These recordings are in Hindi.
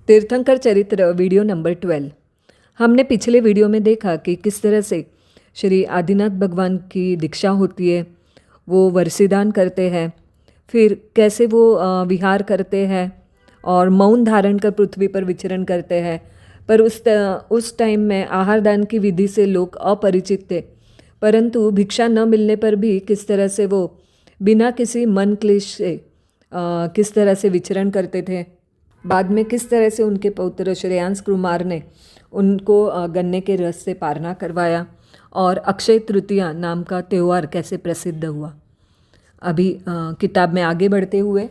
तीर्थंकर चरित्र वीडियो नंबर 12। हमने पिछले वीडियो में देखा कि किस तरह से श्री आदिनाथ भगवान की दीक्षा होती है, वो वर्षिदान करते हैं, फिर कैसे वो विहार करते हैं और मौन धारण कर पृथ्वी पर विचरण करते हैं। पर उस टाइम में आहार दान की विधि से लोग अपरिचित थे, परंतु भिक्षा न मिलने पर भी किस तरह से वो बिना किसी मन क्लेश से किस तरह से विचरण करते थे। बाद में किस तरह से उनके पौत्र श्रेयांश कुमार ने उनको गन्ने के रस से पारना करवाया और अक्षय तृतीया नाम का त्यौहार कैसे प्रसिद्ध हुआ। अभी किताब में आगे बढ़ते हुए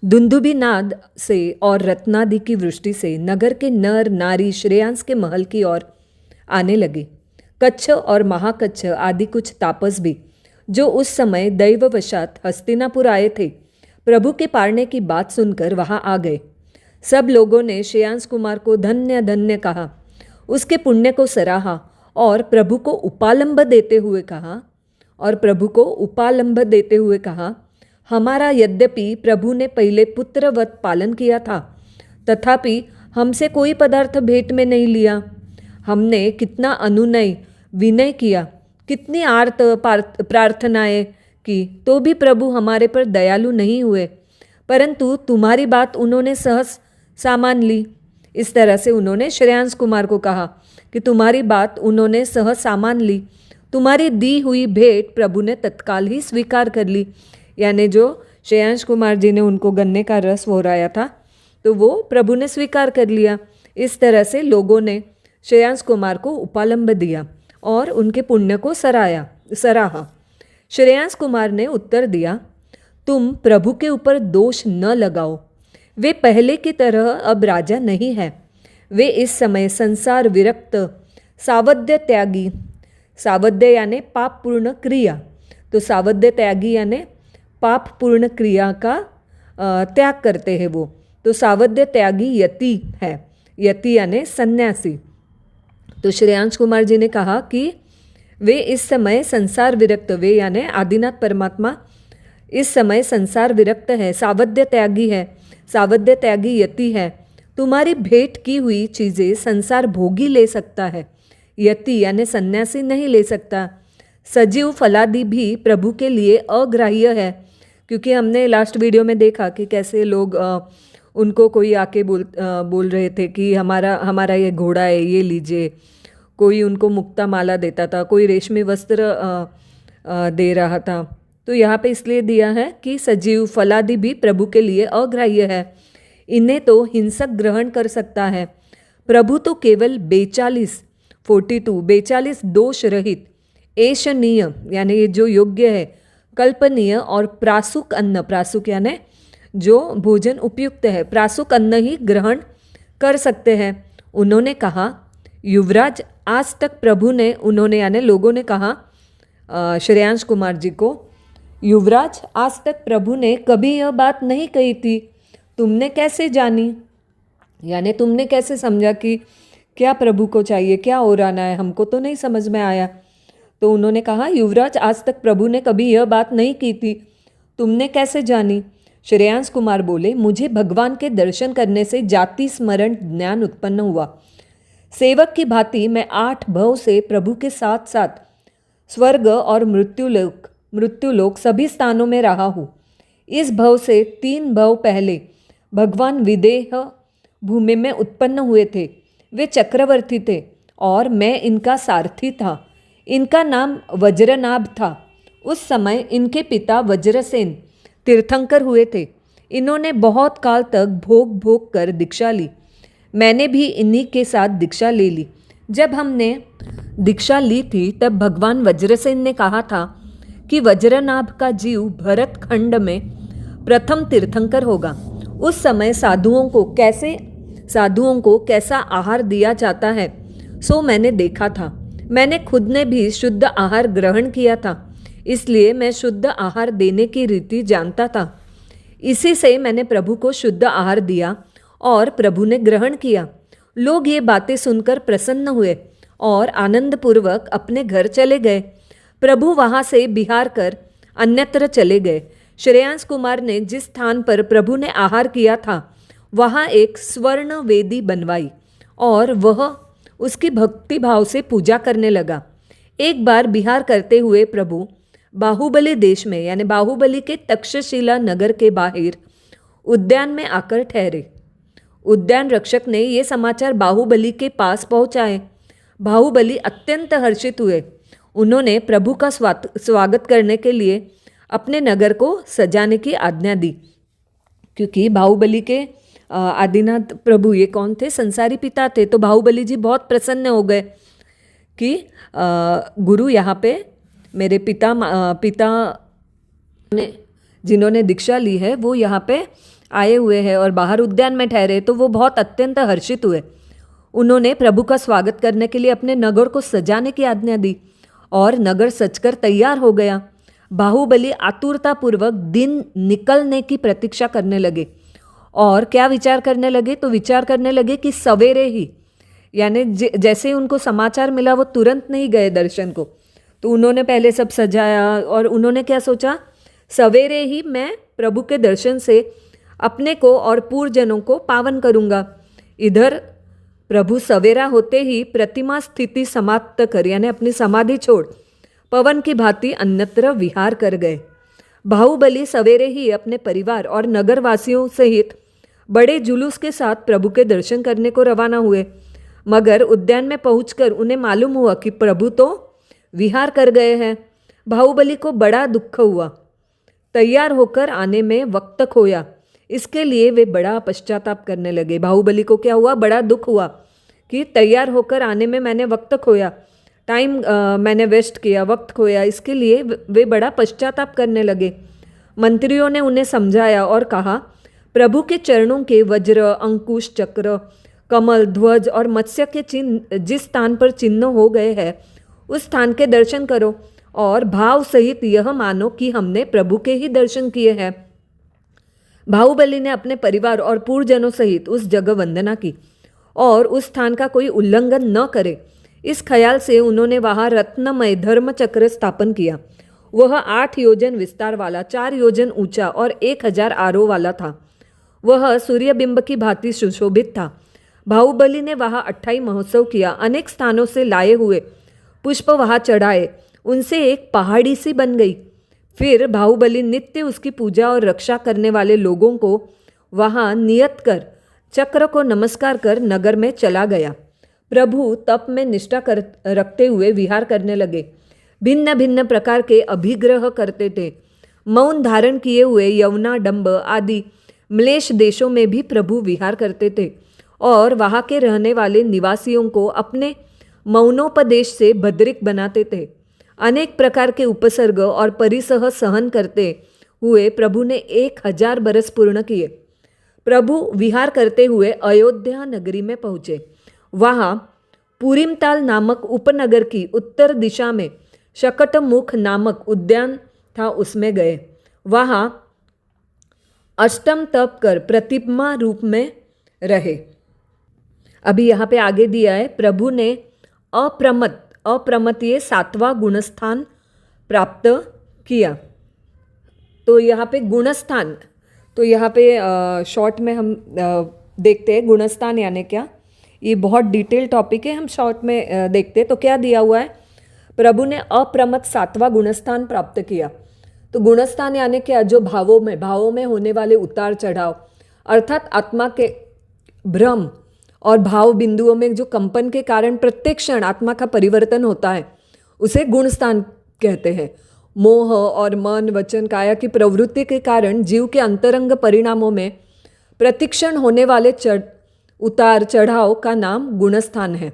दुंदुभी नाद से और रत्नादि की वृष्टि से नगर के नर नारी श्रेयांश के महल की ओर आने लगे। कच्छ और महाकच्छ आदि कुछ तापस भी, जो उस समय दैववशात हस्तिनापुर आए थे, प्रभु के पारने की बात सुनकर वहां आ गए। सब लोगों ने श्रेयांश कुमार को धन्य धन्य कहा, उसके पुण्य को सराहा और प्रभु को उपालंब देते हुए कहा, हमारा यद्यपि प्रभु ने पहले पुत्रवत पालन किया था, तथापि हमसे कोई पदार्थ भेंट में नहीं लिया। हमने कितना अनुनय विनय किया, कितनी आर्त प्रार्थनाएं की, तो भी प्रभु हमारे पर दयालु नहीं हुए, परंतु तुम्हारी बात उन्होंने सहज सामान ली। इस तरह से उन्होंने श्रेयांश कुमार को कहा कि तुम्हारी बात उन्होंने सहज सामान ली, तुम्हारी दी हुई भेंट प्रभु ने तत्काल ही स्वीकार कर ली। यानी जो श्रेयांश कुमार जी ने उनको गन्ने का रस वोराया था, तो वो प्रभु ने स्वीकार कर लिया। इस तरह से लोगों ने श्रेयांश कुमार को उपालंब दिया और उनके पुण्य को सराहा। श्रेयांश कुमार ने उत्तर दिया, तुम प्रभु के ऊपर दोष न लगाओ, वे पहले की तरह अब राजा नहीं है। वे इस समय संसार विरक्त सावध्य त्यागी, सावध्य यानी पाप पूर्ण क्रिया, तो सावध्य त्यागी यानी पाप पूर्ण क्रिया का त्याग करते हैं वो, तो सावध्य त्यागी यति है, यति यानी सन्यासी। तो श्रेयांश कुमार जी ने कहा कि वे इस समय संसार विरक्त, वे यानी आदिनाथ परमात्मा इस समय संसार विरक्त है, सावध्य त्यागी है, सावध्य त्यागी यति है। तुम्हारी भेंट की हुई चीज़ें संसार भोगी ले सकता है, यति यानी सन्यासी नहीं ले सकता। सजीव फलादि भी प्रभु के लिए अग्राह्य है, क्योंकि हमने लास्ट वीडियो में देखा कि कैसे लोग उनको कोई आके बोल रहे थे कि हमारा ये घोड़ा है, ये लीजिए। कोई उनको मुक्ता माला देता था, कोई रेशमी वस्त्र दे रहा था। तो यहाँ पे इसलिए दिया है कि सजीव फलादि भी प्रभु के लिए अग्राह्य है, इन्हें तो हिंसक ग्रहण कर सकता है। प्रभु तो केवल 42 दोष रहित ऐशनीय यानी ये जो योग्य है, कल्पनीय और प्रासुक अन्न, प्रासुक यानी जो भोजन उपयुक्त है, प्रासुक अन्न ही ग्रहण कर सकते हैं। उन्होंने कहा, युवराज आज तक प्रभु ने, उन्होंने यानी लोगों ने कहा श्रेयांश कुमार जी को, युवराज आज तक प्रभु ने कभी यह बात नहीं कही थी, तुमने कैसे जानी, यानी तुमने कैसे समझा कि क्या प्रभु को चाहिए, क्या और आना है, हमको तो नहीं समझ में आया। तो उन्होंने कहा, युवराज आज तक प्रभु ने कभी यह बात नहीं की थी, तुमने कैसे जानी। श्रेयांश कुमार बोले, मुझे भगवान के दर्शन करने से जाति स्मरण ज्ञान उत्पन्न हुआ। सेवक की भांति मैं 8 भव से प्रभु के साथ साथ स्वर्ग और मृत्युलोक सभी स्थानों में रहा हूँ। इस भव से 3 भव पहले भगवान विदेह भूमि में उत्पन्न हुए थे। वे चक्रवर्ती थे और मैं इनका सारथी था। इनका नाम वज्रनाभ था। उस समय इनके पिता वज्रसेन तीर्थंकर हुए थे। इन्होंने बहुत काल तक भोग कर दीक्षा ली। मैंने भी इन्हीं के साथ दीक्षा ले ली। जब हमने दीक्षा ली थी तब भगवान वज्रसेन ने कहा था कि वज्रनाभ का जीव भरत खंड में प्रथम तीर्थंकर होगा। उस समय साधुओं को कैसा आहार दिया जाता है सो मैंने देखा था। मैंने खुद ने भी शुद्ध आहार ग्रहण किया था, इसलिए मैं शुद्ध आहार देने की रीति जानता था। इसी से मैंने प्रभु को शुद्ध आहार दिया और प्रभु ने ग्रहण किया। लोग ये बातें सुनकर प्रसन्न हुए और आनंदपूर्वक अपने घर चले गए। प्रभु वहाँ से बिहार कर अन्यत्र चले गए। श्रेयांश कुमार ने जिस स्थान पर प्रभु ने आहार किया था वहाँ एक स्वर्ण वेदी बनवाई और वह उसकी भक्ति भाव से पूजा करने लगा। एक बार विहार करते हुए प्रभु बाहुबली देश में यानी बाहुबली के तक्षशिला नगर के बाहर उद्यान में आकर ठहरे। उद्यान रक्षक ने ये समाचार बाहुबली के पास पहुंचाए। बाहुबली अत्यंत हर्षित हुए। उन्होंने प्रभु का स्वागत करने के लिए अपने नगर को सजाने की आज्ञा दी, क्योंकि बाहुबली के आदिनाथ प्रभु ये कौन थे? संसारी पिता थे। तो बाहुबली जी बहुत प्रसन्न हो गए कि गुरु यहाँ पे मेरे पिता ने जिन्होंने दीक्षा ली है वो यहाँ पे आए हुए हैं और बाहर उद्यान में ठहरे। तो वो बहुत अत्यंत हर्षित हुए। उन्होंने प्रभु का स्वागत करने के लिए अपने नगर को सजाने की आज्ञा दी और नगर सजकर तैयार हो गया। बाहुबली आतुरतापूर्वक दिन निकलने की प्रतीक्षा करने लगे और क्या विचार करने लगे? तो विचार करने लगे कि सवेरे ही, यानी जैसे ही उनको समाचार मिला वो तुरंत नहीं गए दर्शन को। तो उन्होंने पहले सब सजाया और उन्होंने क्या सोचा, सवेरे ही मैं प्रभु के दर्शन से अपने को और पूर्वजनों को पावन करूँगा। इधर प्रभु सवेरा होते ही प्रतिमा स्थिति समाप्त कर यानी अपनी समाधि छोड़ पवन की भांति अन्यत्र विहार कर गए। बाहुबली सवेरे ही अपने परिवार और नगरवासियों सहित बड़े जुलूस के साथ प्रभु के दर्शन करने को रवाना हुए, मगर उद्यान में पहुंचकर उन्हें मालूम हुआ कि प्रभु तो विहार कर गए हैं। बाहुबली को बड़ा दुख हुआ। तैयार होकर आने में वक्त खोया, इसके लिए वे बड़ा पश्चाताप करने लगे। बाहुबली को क्या हुआ? बड़ा दुख हुआ कि तैयार होकर आने में मैंने वक्त खोया, टाइम मैंने वेस्ट किया, वक्त खोया। इसके लिए वे बड़ा पश्चाताप करने लगे। मंत्रियों ने उन्हें समझाया और कहा, प्रभु के चरणों के वज्र, अंकुश, चक्र, कमल, ध्वज और मत्स्य के चिन्ह जिस स्थान पर चिन्ह हो गए हैं उस स्थान के दर्शन करो और भाव सहित यह मानो कि हमने प्रभु के ही दर्शन किए हैं। बाहुबली ने अपने परिवार और पूर्वजनों सहित उस जगह वंदना की और उस स्थान का कोई उल्लंघन न करे, इस ख्याल से उन्होंने वहाँ रत्नमय धर्म चक्र स्थापन किया। वह 8 योजन विस्तार वाला, 4 योजन ऊंचा और 1000 आरोह वाला था। वह सूर्यबिंब की भांति सुशोभित था। बाहुबली ने वहाँ 28 महोत्सव किया। अनेक स्थानों से लाए हुए पुष्प वहाँ चढ़ाए, उनसे एक पहाड़ी सी बन गई। फिर बाहुबली नित्य उसकी पूजा और रक्षा करने वाले लोगों को वहाँ नियत कर चक्र को नमस्कार कर नगर में चला गया। प्रभु तप में निष्ठा रखते हुए विहार करने लगे। भिन्न भिन्न प्रकार के अभिग्रह करते थे। मौन धारण किए हुए यवना, डंब आदि म्लेच्छ देशों में भी प्रभु विहार करते थे और वहाँ के रहने वाले निवासियों को अपने मौनोपदेश से भद्रिक बनाते थे। अनेक प्रकार के उपसर्ग और परिसह सहन करते हुए प्रभु ने 1000 बरस पूर्ण किए। प्रभु विहार करते हुए अयोध्या नगरी में पहुँचे। वहाँ पुरीमताल नामक उपनगर की उत्तर दिशा में शकटमुख नामक उद्यान था, उसमें गए। वहाँ अष्टम तप कर प्रतिमा रूप में रहे। अभी यहाँ पे आगे दिया है, प्रभु ने अप्रमत ये 7वां गुणस्थान प्राप्त किया। तो यहाँ पे गुणस्थान, तो यहाँ पे शॉर्ट में हम देखते हैं गुणस्थान यानी क्या। ये बहुत डिटेल टॉपिक है, हम शॉर्ट में देखते हैं। तो क्या दिया हुआ है, प्रभु ने अप्रमत 7वां गुणस्थान प्राप्त किया। तो गुणस्थान यानी क्या, जो भावों में होने वाले उतार चढ़ाव, अर्थात आत्मा के भ्रम और भाव बिंदुओं में जो कंपन के कारण प्रत्येक क्षण आत्मा का परिवर्तन होता है, उसे गुणस्थान कहते हैं। मोह और मन, वचन, काया की प्रवृत्ति के कारण जीव के अंतरंग परिणामों में प्रतिक्षण होने वाले उतार चढ़ाव का नाम गुणस्थान है।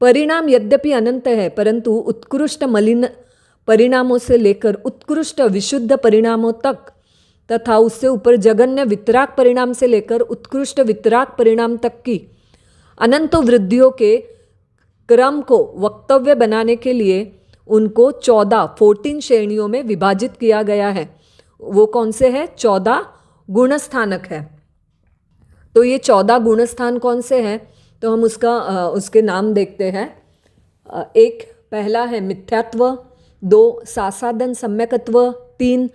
परिणाम यद्यपि अनंत है, परंतु उत्कृष्ट मलिन परिणामों से लेकर उत्कृष्ट विशुद्ध परिणामों तक तथा उससे ऊपर जघन्य वितराग परिणाम से लेकर उत्कृष्ट वितराग परिणाम तक की अनंत वृद्धियों के क्रम को वक्तव्य बनाने के लिए उनको 14 श्रेणियों में विभाजित किया गया है। वो कौन से है? 14 गुणस्थानक है। तो ये 14 गुणस्थान कौन से हैं? तो हम उसके नाम देखते हैं। एक पहला है मिथ्यात्व, 2 सासादन सम्यकत्व, 3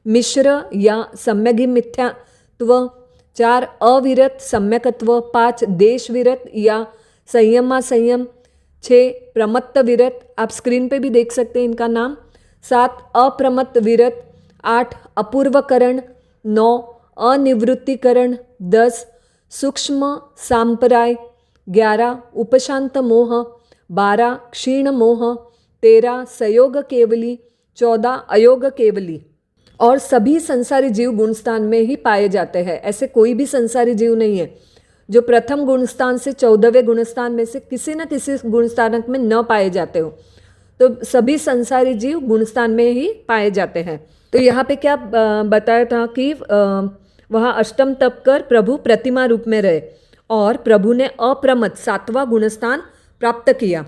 मिश्र या सम्यगी मिथ्यात्व, 4 अविरत सम्यकत्व, 5 देश विरत या संयमा संयम, 6 प्रमत्त विरत, आप स्क्रीन पे भी देख सकते हैं इनका नाम, 7 अप्रमत्त विरत, 8 अपूर्वकरण, 9 अनिवृत्तिकरण, 10 सूक्ष्म सांपराय, 11 उपशांत मोह, 12 क्षीण मोह, 13 संयोग केवली, 14 अयोग केवली। और सभी संसारी जीव गुणस्थान में ही पाए जाते हैं। ऐसे कोई भी संसारी जीव नहीं है जो प्रथम गुणस्थान से 14वें गुणस्थान में से किसी न किसी गुणस्थानक में न पाए जाते हो। तो सभी संसारी जीव गुणस्थान में ही पाए जाते हैं। तो यहाँ पे क्या बताया था कि वहाँ अष्टम तप कर प्रभु प्रतिमा रूप में रहे और प्रभु ने अप्रमत 7वां गुणस्थान प्राप्त किया।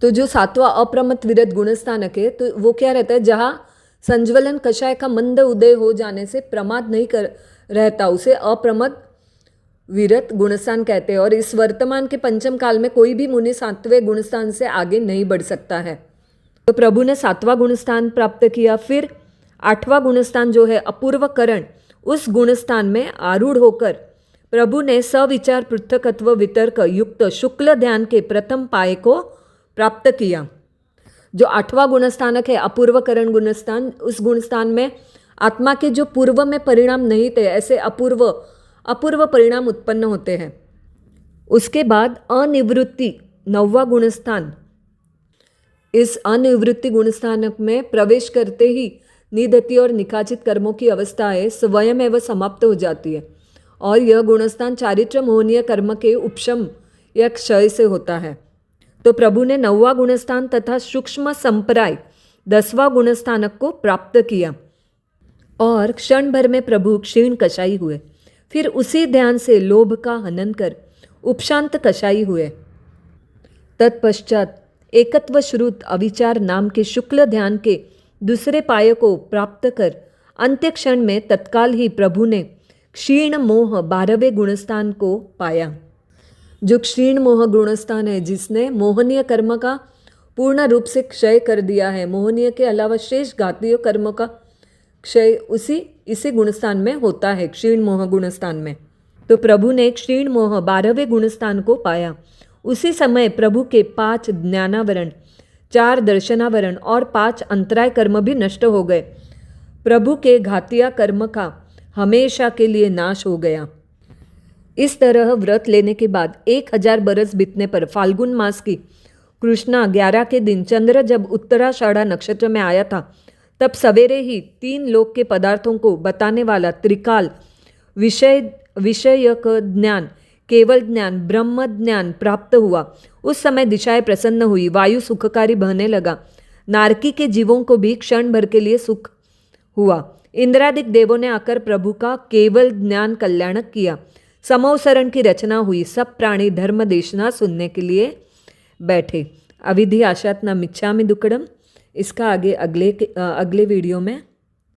तो जो 7वां अप्रमत विरत गुणस्थानक है, तो वो क्या रहता है, जहाँ संज्वलन कषाय का मंद उदय हो जाने से प्रमाद नहीं कर रहता, उसे अप्रमद विरत गुणस्थान कहते हैं। और इस वर्तमान के पंचम काल में कोई भी मुनि 7वें गुणस्थान से आगे नहीं बढ़ सकता है। तो प्रभु ने 7वां गुणस्थान प्राप्त किया। फिर 8वां गुणस्थान जो है अपूर्वकरण, उस गुणस्थान में आरूढ़ होकर प्रभु ने सविचार पृथकत्व वितर्क युक्त शुक्ल ध्यान के प्रथम पाए को प्राप्त किया। जो 8वां गुणस्थानक है अपूर्वकरण गुणस्थान, उस गुणस्थान में आत्मा के जो पूर्व में परिणाम नहीं थे, ऐसे अपूर्व परिणाम उत्पन्न होते हैं। उसके बाद अनिवृत्ति 9वां गुणस्थान, इस अनिवृत्ति गुणस्थानक में प्रवेश करते ही निधति और निकाचित कर्मों की अवस्थाएं स्वयं एवं समाप्त हो जाती है और यह गुणस्थान चारित्र मोहनीय कर्म के उपशम या क्षय से होता है। तो प्रभु ने 9वां गुणस्थान तथा सूक्ष्म संप्राय 10वां गुणस्थानक को प्राप्त किया और क्षण भर में प्रभु क्षीण कषाई हुए। फिर उसी ध्यान से लोभ का हनन कर उपशांत कषाई हुए। तत्पश्चात एकत्व श्रुत अविचार नाम के शुक्ल ध्यान के दूसरे पाय को प्राप्त कर अंत्य क्षण में तत्काल ही प्रभु ने क्षीण मोह 12वें गुणस्थान को पाया। जो क्षीण मोह गुणस्थान है, जिसने मोहनीय कर्म का पूर्ण रूप से क्षय कर दिया है, मोहनीय के अलावा शेष घातीय कर्म का क्षय इसी गुणस्थान में होता है, क्षीण मोह गुणस्थान में। तो प्रभु ने क्षीण मोह 12वें गुणस्थान को पाया। उसी समय प्रभु के 5 ज्ञानावरण, 4 दर्शनावरण और 5 अंतराय कर्म भी नष्ट हो गए। प्रभु के घातिया कर्म का हमेशा के लिए नाश हो गया। इस तरह व्रत लेने के बाद 1000 बरस बीतने पर फाल्गुन मास की कृष्णा 11 के दिन चंद्र जब उत्तराषाढ़ा नक्षत्र में आया था, तब सवेरे ही 3 लोक के पदार्थों को बताने वाला त्रिकाल विषयक ज्ञान, केवल ज्ञान, ब्रह्म ज्ञान प्राप्त हुआ। उस समय दिशाएं प्रसन्न हुई, वायु सुखकारी बहने लगा, नारकी के जीवों को भी क्षण भर के लिए सुख हुआ। इंद्रादिक देवों ने आकर प्रभु का केवल ज्ञान कल्याणक किया। समवसरण की रचना हुई, सब प्राणी धर्म देशना सुनने के लिए बैठे। अविधि आशात न मिच्छामि दुक्कडम। इसका आगे अगले वीडियो में